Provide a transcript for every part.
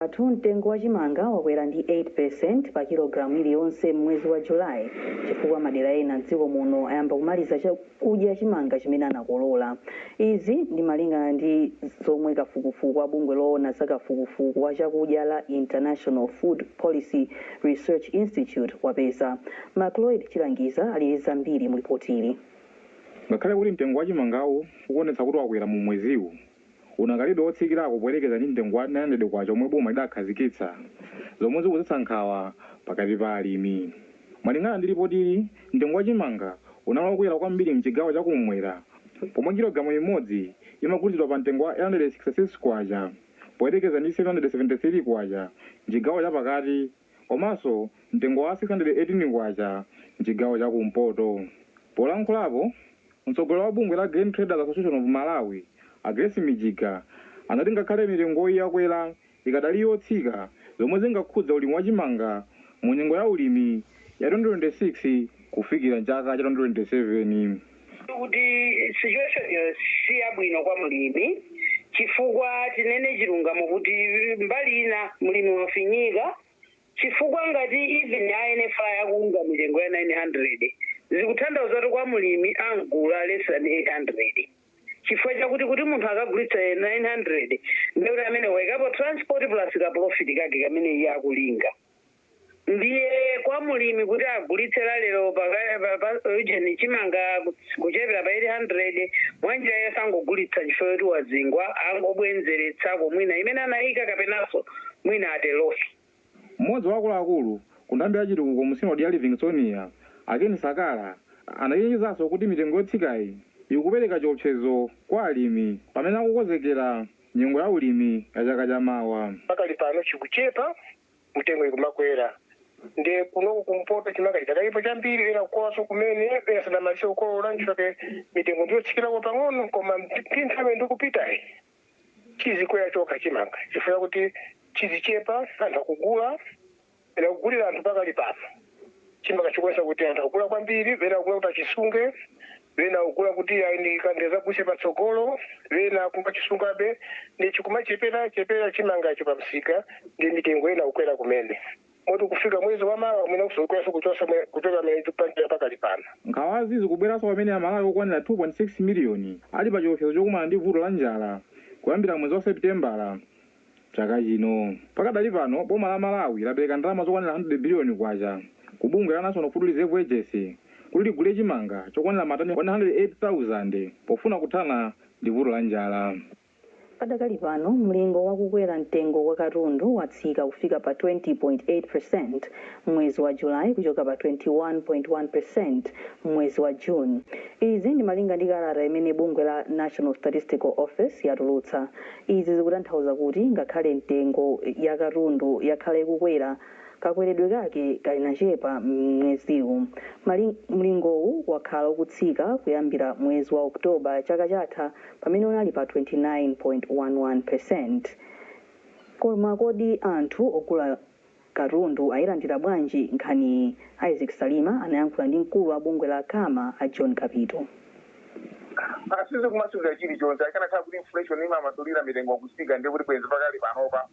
Mtengo wa chimanga wakwera ndi 8% pa kilogramu iliyonse mwezi wa Julayi chifukwa madera ena m'dziko muno ayamba kumaliza chakudya chimanga chimene anakolola. Izi ndi malingana ndi zomwe kafukufuku wa bungwe loona za kafukufuku wa chakudya la International Food Policy Research Institute wapeza. Macloyd Chilangiza ali zambiri mu ripoti ili. Ngakhale kuti mtengo wa chimangawo ukuonetsa kuti wakwera mu mweziwu, unakalibe otsikirako poyerekeza ndi mtengo wa 900 kwacha omwe boma lidakhazikitsa, zomwe zikuzetsa nkhawa pakati pa alimi. Malingana ndi ripoti ili, mtengo wa chimanga unalokwera kwambiri mchigawo chakummwera, pomwe kilogramu imodzi imagulitsidwa pa mtengo wa 866 kwacha poyerekeza ndi 773 kwacha mchigawo chapakati, komanso mtengo wa 618 kwacha mchigawo chakumpoto. Polankhulapo, mtsogoleri wa bungwe la Grain Traders Association of Malawi, Grace Mijiga, anati ngakhale mitengo yakwera ikadali yotsika, zomwe zingakhudza ulimi wa chimanga mu nyengo ya ulimi ya 2026 kufikira chaka cha 2027. Kuti situation si yabwino kwa mulimi chifukwa chinene chilungamo kuti mbali ina mulimi wafinyika chifukwa ngati even INFI yakunga mitengo ya 900 zikutanthauza kuti kwa mulimi angula less than 800. Chifukwa chakuti kuti munthu akagulitsa 900 ndekuti amene waikapo transport plus ka profit kake kamene iye akulinga. Ndiye kwa mulimi kuti agulitsira lero ujeni chimanga kuchepera pa 800 mwanjira yasangogulitsa chifukwa kuti wazingwa angobwenzeretsako mwina imene anayika kapenanso mwina atelosi. Mmodzi wa akuluakulu kundambi yachitukuko mu sinodi ya Livingstonia, Akeni Sakala, anachenjezanso kuti mitengo yotsikayi ikupereka chiopsezo kwa alimi pamene akukonzekera nyengo ya ulimi ya chaka chamawa. Pakali pano chikuchepa mitengo ikumakwera. Nde kunoku kumpoto chimanga chitakayipo chambiri ena kukowaso kumene ena sanamalise kukolola nchifake mitengo ndiyotsikirako pang'ono koma nthawi ndikupitayi chizikwera chokha chimanga chifukwa kuti chizichepa anthu akugula ena kugulira anthu pakali pano. Chimanga chikuonesa kuti anthu akugula kwambiri ena akugula kuti achisunge vena ukula kuti ayindikandeza kuse patsogolo vena kungachisungabe ndi chikumachepera chimanga icho pamsika ndi mitengo ena ukwera kumene moti kufika mwezi wa mawa mwina kusokwera kuchosa kutoka mwezi panjira pakali pano. Nkhawazi zikubweranso pamene Amalawi okwanira 2.6 miliyoni ali pa chiopsezo chokumana ndi vuto la njala kuyambira mwezi wa Seputembala chaka chino. Pakadali pano boma la Malawi lapereka ndalama zokwanira 100 biliyoni kwacha ku bungwe la National Food Reserve Agency kuti ligule chimanga chokwanira matani 108,000 pofuna kuthana ndi vuto la njala. Padakali pano mlingo wakukwera mtengo wa katundu watsika kufika pa 20.8% mwezi wa Julayi kuchoka pa 21.1% mwezi wa June. Izi ndi malinga ndi kalata imene bungwe la National Statistical Office yatulutsa. Izi zikutanthauza kuti ngakhale mtengo ya katundu yakhale kukwera, kakweredwe kake kalinachepa mweziwu. Mlingowu wakhala ukutsika kuyambira mwezi wa Oktoba chaka chatha pamene unali pa 29.11%. Koma kodi anthu ogula katundu ayilandira bwanji nkhani? Isaac Salima anayankhula ndi mkulu wa bungwe la Kama a John Kapito. Asize kumasula chilichonse akanakhala kuti inflation imamatulira mitengo kusika ndi kuti bwenzi pakali panopa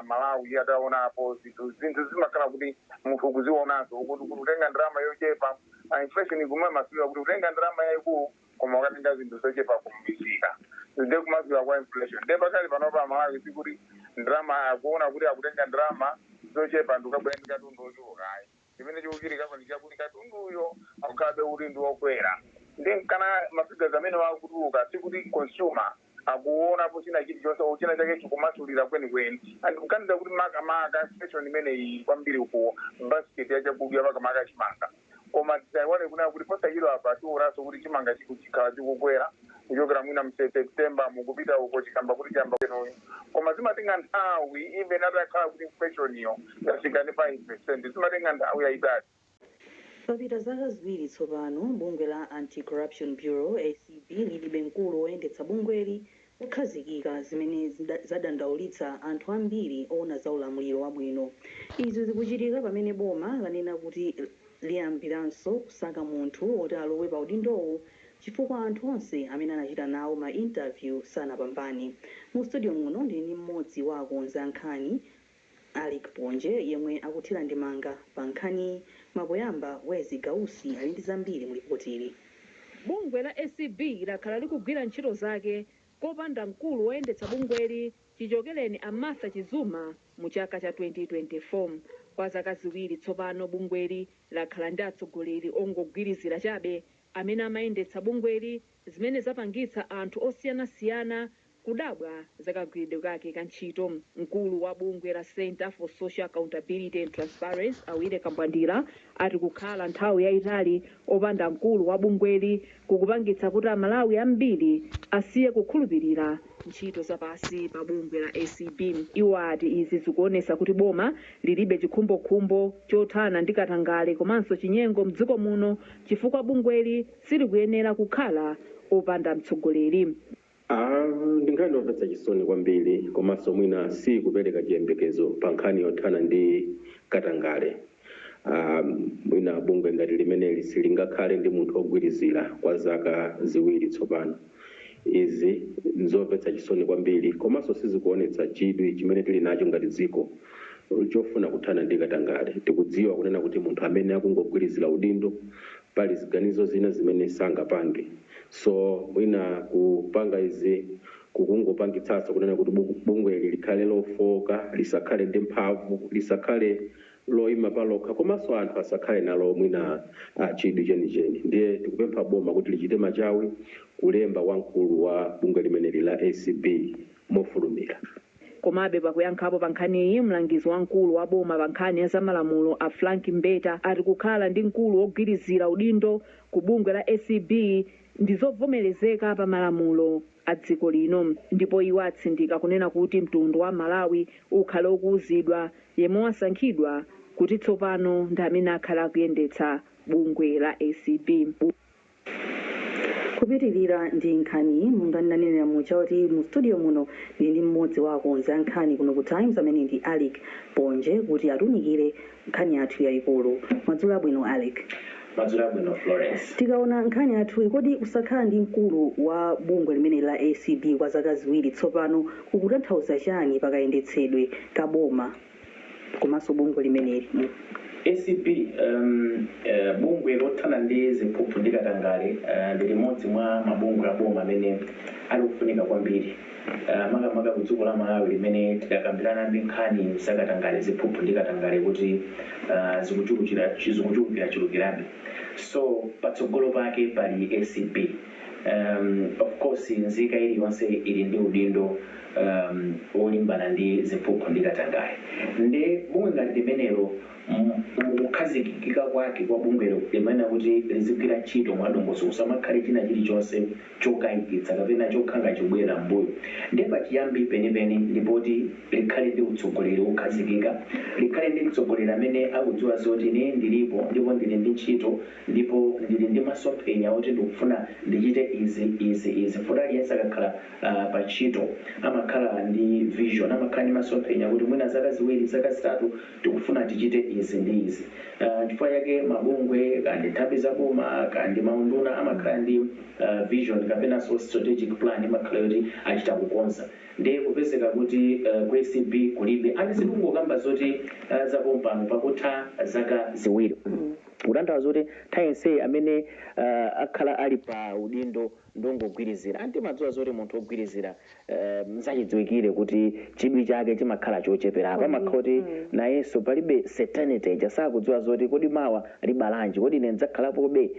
Malawi ataonapo zinthu zimakhala kuti munthu ukuzionazo kuti utenga ndalama yochepa inflation ikumamasula kuti utenga ndalama yayikulu koma ukatenga zinthu zochepa kumisika ndi kumasula kwa inflation. Ndi pakali panopa Malawi sikuti ndalama akuona kuti akutenga ndalama zochepa ndikabwera ndi katundu ochokayi chimene chikuchitikako ndi chakuti katunduyo akukhalabe kuti ndi wokwera. Ndi kana mafigazi amene wakutuluka sikuti consumer akuonapo china chilichonse china chake chikumasulira kwenikweni andikuganiza kuti makamaka inflation imeneyi kwambiri uko basket ya chakudya makamaka chimanga koma tisayiwale kunena kuti posachedwa apa tiwonanso kuti chimanga chikukhala chikukwera kuchokera mwina mseptemba mukupita uko chikamba kuti chiyamba kwenoyo koma zimatenga nthawi even atakhala kuti inflation iyo yafika ndi 5% zimatenga nthawi yayitali. Papita zaka ziwiri tsopano bungwe la Anti-Corruption Bureau ACB lilibe mkulu woyendetsa bungweli kukhazikika zimene zadandaulitsa anthu ambiri oona za ulamuliro wabwino. Izi zikuchitika pamene boma lanena kuti liyambiranso kusaka munthu woti alowe pa udindowu chifukwa anthu onse amene anachita nawo ma interview sanapambane. Mu studio muno ndili ndi mmodzi wa akonzi ankhani Alec Ponje yemwe akuthira ndimanga pa nkhani mapoyamba Wezi Gausi ali ndi zambiri mu ripotili. Bungwe la ACB lakhala likugwira ntchito zake kopanda mkulu woyendetsa bungweli Chijokeleni Amartha Chizuma mu chaka cha 2024. Kwa zaka ziwiri tsopano bungweli lakhala ndi atsogoleri ongogwirizira chabe amene amayendetsa bungweli zimene zapangitsa anthu osiyanasiyana kudabwa zakagwiridwe kake ka ntchito. Mkulu wa bungwe la Center for Social Accountability and Transparency Awile Kambwandira ati kukhala nthawi yayitali opanda mkulu wa bungweli kukupangitsa kuti Amalawi ambiri asiye kukhulupirira ntchito zapasi pa bungwe la ACB. Iwo ati izi zikuonesa kuti boma lilibe chikhumbokhumbo chothana ndi katangale komanso chinyengo mdziko muno chifukwa bungweli silikuyenera kukhala opanda mtsogoleri. Ndinkhani yomvetsa chisoni kwambiri komanso mwina si kupereka chiyembekezo pa nkhani yothana ndi katangale. Mwina bungwe ngati limeneli silingakhale ndi munthu ogwirizira kwa zaka ziwiri tsopano. Izi nzomvetsa chisoni kwambiri komanso sizikuonetsa chidwi chimene tili nacho ngati dziko chofuna kuthana ndi katangale. Tikudziwa kunena kuti munthu amene akungogwirizira udindo pali ziganizo zina zimene sangapange. So mwina kupanga izi kukungopangitsanso kunena kuti bungweli likhale lofoka, lisakhale ndi mphamvu, lisakhale loyima palokha komanso anthu asakhale nalo mwina chidwi chenicheni. Ndiye tikupempha boma kuti lichite machawi kulemba wamkulu wa bungwe limeneli la ACB mofulumira. Komabe pakuyankhapo pa nkhaniyi mlangizi wamkulu wa boma pa nkhani ya zamalamulo a Frank Mbeta ati kukhala ndi mkulu wogwirizira udindo ku bungwe la ACB ndizovomerezeka pa malamulo a dziko lino. Ndipo iwo atsindika kunena kuti mtundu wa Malawi ukhale ukuwuzidwa yemwe wasankhidwa kuti tsopano ndi amene akhala kuyendetsa bungwe la ACB. Kupitirira ndi nkhani mungananenera mucha kuti mu studio muno ndi mmodzi wa akonzi a nkhani kuno ku Times amene ndi Alec Ponje kuti atunikire nkhani yathu yayikulu. Madzulo abwino Alec. Madzulo abwino Florence. Tikaona nkhani yathu kodi kusakhala ndi mkulu wa bungwe limene la ACB kwa zaka ziwiri tsopano kukutanthauza chani pakayendetsedwe ka boma komanso bungwe limeneli? ACB bungwe lothana ndi ziphuphu ndi katangale ndi limodzi mwa mabungwe aboma amene alikufunika kwambiri makamaka kudziko la Malawi limene tikakambirana ndi nkhani zakatangale ziphuphu ndi katangale kuti zikuchulukirabe. So patsogolo pake pali ACB. Of course nzika iliyonse ili ndi udindo olimbana ndi ziphuphu ndi katangale. Ndi bungwe ngati limenelo mukukhazikika kwake kwa bungwelo limene kuti lizigwira ntchito mwadongosolo kusamakhale china chilichonse chokayikitsa kapena chokhanga chibwera mbuyo. Ndi pachiyambi penipeni ndipoti likhale ndi utsogoleri wokhazikika, likhale ndi mtsogoleri amene akudziwa zoti ine ndilipo ndipo ndili ndi ntchito ndipo ndili ndi masomphenya oti ndikufuna ndichite izi futi aliyense akakhala pa ntchito amakhala ndi vision, amakhala ndi masomphenya kuti mwina zaka ziwiri zaka zitatu tikufuna tichite izi ndi izi. Chifukwa yake mabungwe kandi nthambi zaboma kandi maunduna amakhala ndi vision kapena so strategic plan imakhala yoti achita kukonza. Ndi kupezeka kuti ku ACB kulibe anizikungokamba zoti zapompano pakutha zaka ziwiri. Kutanthauza kuti nthawi amene akhala ali pa udindo ndongogwirizira antimadziwa zoti munthu ogwirizira msachidziwikire kuti chidwi chake chimakhala chochepera apa makhala kuti nayenso palibe certainty chasakudziwa zoti kodi mawa libalanji kodi ine ndidzakhalapobe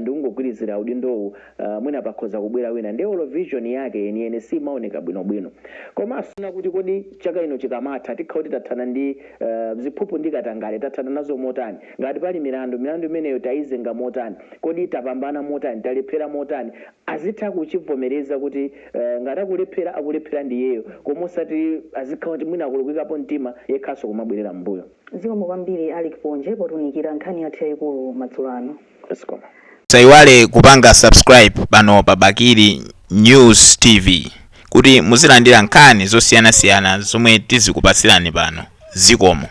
ndikungogwirizira udindowu mwina pakhoza kubwera wina ndi olo vision yake yeniyene simaoneka bwinobwino. Komanso kuti kodi chaka ino chikamatha tikhala kuti tathana ndi ziphuphu ndi katangale tathana nazo motani, ngati pali milandu imeneyo taizenga motani, kodi tapambana motani, talephera motani, azitha kuchivomereza kuti ngati akulephera ndiyeyo koma osati azikhala kuti mwina akulukwikapo mtima yekhaso kumabwerera mbuyo. Zikomo kwambiri Alec Ponje potunikira nkhani yathu yayikulu madzulo ano. Musaiwale kupanga subscribe pano pa Bakili News TV kuti muzilandira nkhani zosiyanasiyana zomwe tizikupatsirani pano. Zikomo.